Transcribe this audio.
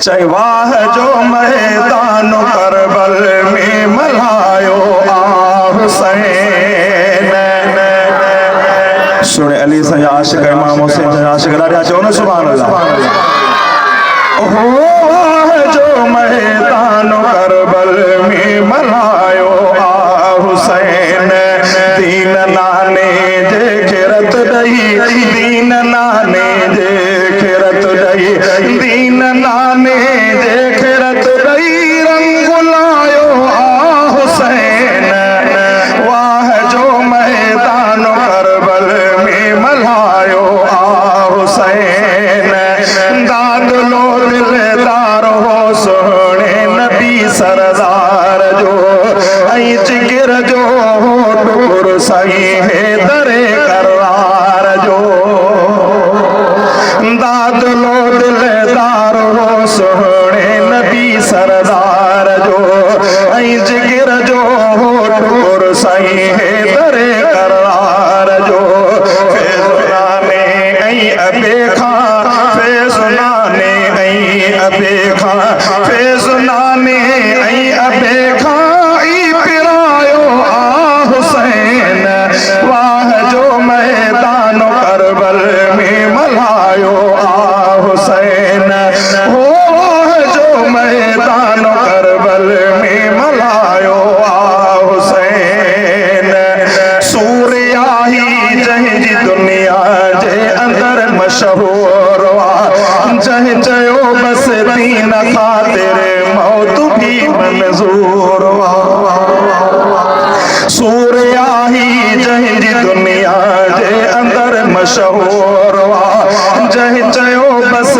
चवाह जो मैदान करबल में मलायो आ हुसैन। सुने अली से आशिक इमाम हुसैन से आशिक राजा चोनो सुभान अल्लाह। हो जो मैदान करबल में मलायो आ हुसैन। दीन नाने जे खिरत दई, दीन नाने जे खिरत दई, दीन नाने जे खिरत दई रंग लायो आ हुसैन। वाह जो मैदान करबल में मलायो आ हुसैन। दाद लो दिलदार हो सोने नबी सरदार जो आई जिगर जो टुकुर सही है दरे करार जो। दाद लो दिलदार हो सोने नबी सरदार जो आई जिगर जो टुकुर सही है दरे करार जो। फैज़ुनाने आई अबे खां, फैज़ुनाने आई अबे खां, फैज़ुनाने आई अबे खां पिरायो आ हुसैन। वाह जो मैदान करबल में मलायो आ हुसैन। हो जो मैदान करबल में मलायो आ हुसैन। सूर्याही जंहिंजी दुनिया जे अंदर मशहूर वा, जंहिं चयो बस दीन ख़ातिर मौत भी मंज़ूर वा। सूर्याही जंहिंजी दुनिया जे अंदर मशहूर वा, जंहिं चयो बस